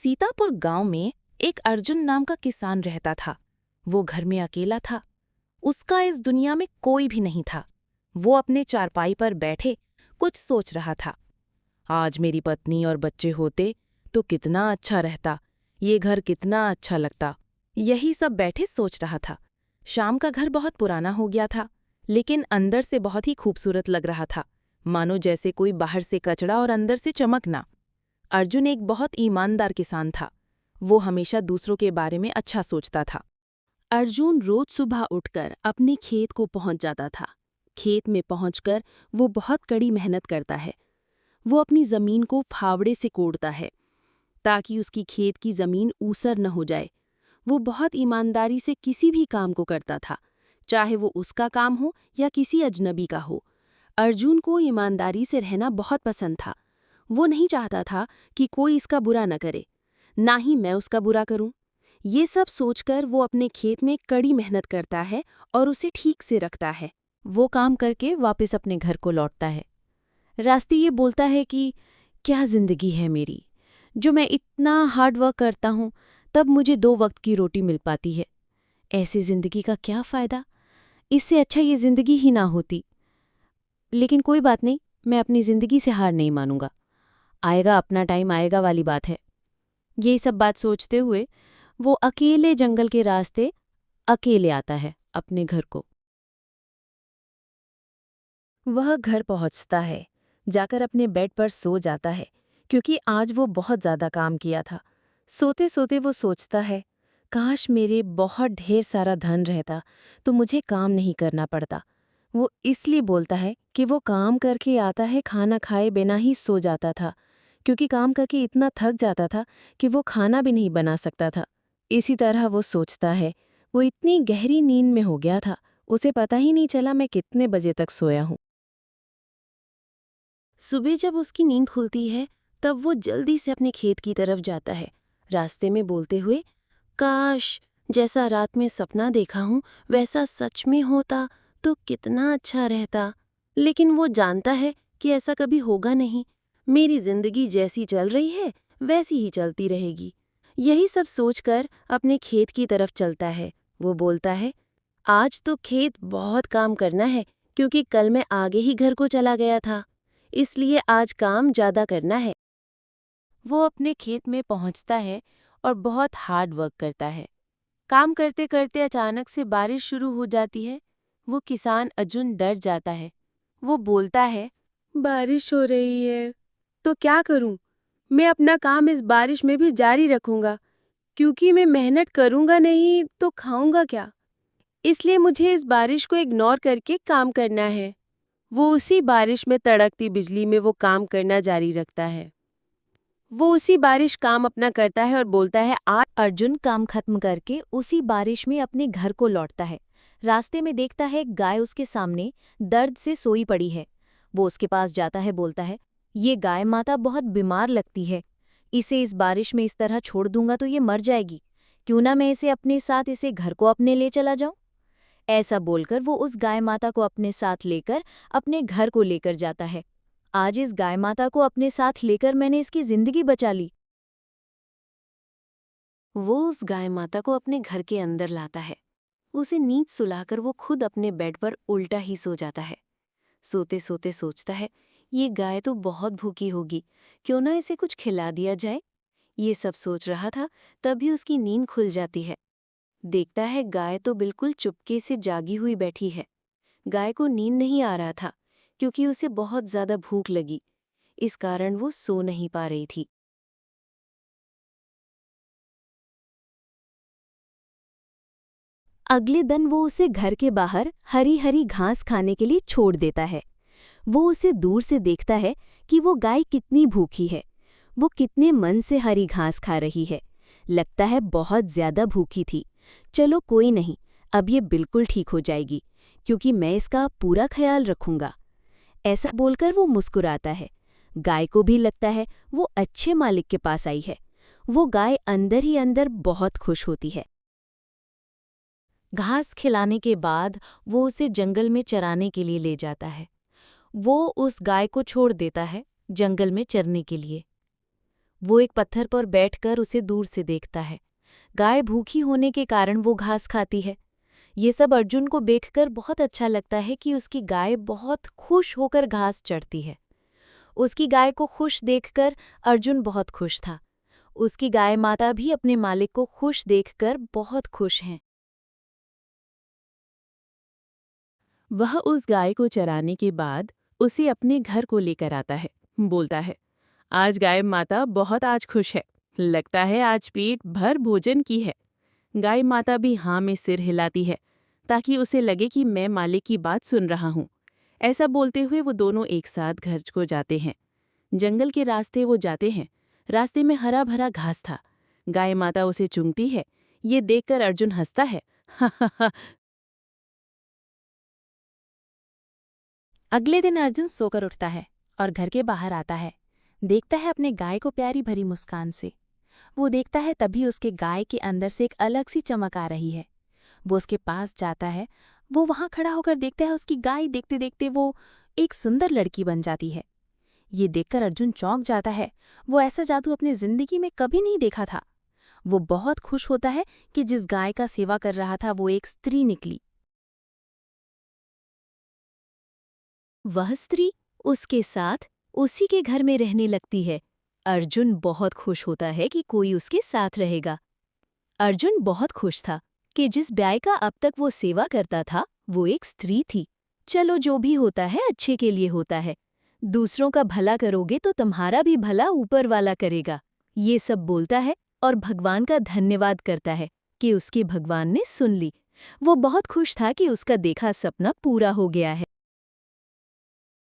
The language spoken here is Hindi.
सीतापुर गांव में एक अर्जुन नाम का किसान रहता था। वो घर में अकेला था। उसका इस दुनिया में कोई भी नहीं था। वो अपने चारपाई पर बैठे कुछ सोच रहा था। आज मेरी पत्नी और बच्चे होते तो कितना अच्छा रहता, ये घर कितना अच्छा लगता। यही सब बैठे सोच रहा था। शाम का घर बहुत पुराना हो गया था, लेकिन अंदर से बहुत ही खूबसूरत लग रहा था, मानो जैसे कोई बाहर से कचड़ा और अंदर से चमकना। अर्जुन एक बहुत ईमानदार किसान था। वो हमेशा दूसरों के बारे में अच्छा सोचता था। अर्जुन रोज सुबह उठकर अपने खेत को पहुंच जाता था। खेत में पहुंचकर वो बहुत कड़ी मेहनत करता है। वो अपनी जमीन को फावड़े से कोड़ता है ताकि उसकी खेत की जमीन ऊसर न हो जाए। वो बहुत ईमानदारी से किसी भी काम को करता था, चाहे वो उसका काम हो या किसी अजनबी का हो। अर्जुन को ईमानदारी से रहना बहुत पसंद था। वो नहीं चाहता था कि कोई इसका बुरा न करे, ना ही मैं उसका बुरा करूं। ये सब सोचकर वो अपने खेत में कड़ी मेहनत करता है और उसे ठीक से रखता है। वो काम करके वापस अपने घर को लौटता है। रास्ते ये बोलता है कि क्या जिंदगी है मेरी, जो मैं इतना हार्ड वर्क करता हूँ तब मुझे 2 वक्त की रोटी मिल पाती है। ऐसी जिंदगी का क्या फ़ायदा, इससे अच्छा ये जिंदगी ही ना होती। लेकिन कोई बात नहीं, मैं अपनी जिंदगी से हार नहीं मानूंगा। आएगा अपना टाइम आएगा वाली बात है। यही सब बात सोचते हुए वो अकेले जंगल के रास्ते अकेले आता है अपने घर को। वह घर पहुंचता है, जाकर अपने बेड पर सो जाता है, क्योंकि आज वो बहुत ज़्यादा काम किया था। सोते सोते वो सोचता है, काश मेरे बहुत ढेर सारा धन रहता तो मुझे काम नहीं करना पड़ता। वो इसलिए बोलता है कि वो काम करके आता है, खाना खाए बिना ही सो जाता था, क्योंकि काम करके इतना थक जाता था कि वो खाना भी नहीं बना सकता था। इसी तरह वो सोचता है, वो इतनी गहरी नींद में हो गया था, उसे पता ही नहीं चला मैं कितने बजे तक सोया हूँ। सुबह जब उसकी नींद खुलती है, तब वो जल्दी से अपने खेत की तरफ जाता है, रास्ते में बोलते हुए, काश जैसा रात में सपना देखा हूँ वैसा सच में होता तो कितना अच्छा रहता। लेकिन वो जानता है कि ऐसा कभी होगा नहीं। मेरी जिंदगी जैसी चल रही है वैसी ही चलती रहेगी। यही सब सोचकर अपने खेत की तरफ चलता है। वो बोलता है, आज तो खेत बहुत काम करना है, क्योंकि कल मैं आगे ही घर को चला गया था, इसलिए आज काम ज्यादा करना है। वो अपने खेत में पहुंचता है और बहुत हार्ड वर्क करता है। काम करते करते अचानक से बारिश शुरू हो जाती है। वो किसान अर्जुन डर जाता है। वो बोलता है, बारिश हो रही है तो क्या करूं? मैं अपना काम इस बारिश में भी जारी रखूंगा, क्योंकि मैं मेहनत करूंगा नहीं तो खाऊंगा क्या? इसलिए मुझे इस बारिश को इग्नोर करके काम करना है। वो उसी बारिश में तड़कती बिजली में वो काम करना जारी रखता है। वो उसी बारिश काम अपना करता है और बोलता है, आज अर्जुन काम खत्म करके उसी बारिश में अपने घर को लौटता है। रास्ते में देखता है एक गाय उसके सामने दर्द से सोई पड़ी है। वो उसके पास जाता है, बोलता है, ये गाय माता बहुत बीमार लगती है। इसे इस बारिश में इस तरह छोड़ दूंगा तो ये मर जाएगी। क्यों ना मैं इसे अपने साथ इसे घर को अपने ले चला जाऊं। ऐसा बोलकर वो उस गाय माता को अपने साथ लेकर अपने घर को लेकर जाता है। आज इस गाय माता को अपने साथ लेकर मैंने इसकी जिंदगी बचा ली। वो उस गाय माता को अपने घर के अंदर लाता है। उसे नींद सुलाकर वो खुद अपने बेड पर उल्टा ही सो जाता है। सोते सोते सोचता है, ये गाय तो बहुत भूखी होगी, क्यों ना इसे कुछ खिला दिया जाए। ये सब सोच रहा था, तभी उसकी नींद खुल जाती है। देखता है गाय तो बिल्कुल चुपके से जागी हुई बैठी है। गाय को नींद नहीं आ रहा था, क्योंकि उसे बहुत ज्यादा भूख लगी। इस कारण वो सो नहीं पा रही थी। अगले दिन वो उसे घर के बाहर हरी हरी घास खाने के लिए छोड़ देता है। वो उसे दूर से देखता है कि वो गाय कितनी भूखी है। वो कितने मन से हरी घास खा रही है। लगता है बहुत ज्यादा भूखी थी। चलो कोई नहीं, अब ये बिल्कुल ठीक हो जाएगी, क्योंकि मैं इसका पूरा ख्याल रखूंगा। ऐसा बोलकर वो मुस्कुराता है। गाय को भी लगता है वो अच्छे मालिक के पास आई है। वो गाय अंदर ही अंदर बहुत खुश होती है। घास खिलाने के बाद वो उसे जंगल में चराने के लिए ले जाता है। वो उस गाय को छोड़ देता है जंगल में चरने के लिए। वो एक पत्थर पर बैठकर उसे दूर से देखता है। गाय भूखी होने के कारण वो घास खाती है। ये सब अर्जुन को देखकर बहुत अच्छा लगता है कि उसकी गाय बहुत खुश होकर घास चरती है। उसकी गाय को खुश देखकर अर्जुन बहुत खुश था। उसकी गाय माता भी अपने मालिक को खुश देखकर बहुत खुश हैं। वह उस गाय को चराने के बाद उसे अपने घर को लेकर आता है। बोलता है, आज गाय माता बहुत आज खुश है, लगता है आज पेट भर भोजन की है। गाय माता भी हाँ में सिर हिलाती है ताकि उसे लगे कि मैं मालिक की बात सुन रहा हूँ। ऐसा बोलते हुए वो दोनों एक साथ घर को जाते हैं। जंगल के रास्ते वो जाते हैं। रास्ते में हरा भरा घास था। गाय माता उसे चूमती है। ये देखकर अर्जुन हंसता है। अगले दिन अर्जुन सोकर उठता है और घर के बाहर आता है। देखता है अपने गाय को प्यारी भरी मुस्कान से। वो देखता है तभी उसके गाय के अंदर से एक अलग सी चमक आ रही है। वो उसके पास जाता है। वो वहां खड़ा होकर देखता है उसकी गाय देखते देखते वो एक सुंदर लड़की बन जाती है। ये देखकर अर्जुन चौंक जाता है। वो ऐसा जादू अपनी जिंदगी में कभी नहीं देखा था। वो बहुत खुश होता है कि जिस गाय का सेवा कर रहा था वो एक स्त्री निकली। वह स्त्री उसके साथ उसी के घर में रहने लगती है। अर्जुन बहुत खुश होता है कि कोई उसके साथ रहेगा। अर्जुन बहुत खुश था कि जिस गाय का अब तक वो सेवा करता था वो एक स्त्री थी। चलो, जो भी होता है अच्छे के लिए होता है। दूसरों का भला करोगे तो तुम्हारा भी भला ऊपर वाला करेगा। ये सब बोलता है और भगवान का धन्यवाद करता है कि उसके भगवान ने सुन ली। वो बहुत खुश था कि उसका देखा सपना पूरा हो गया है।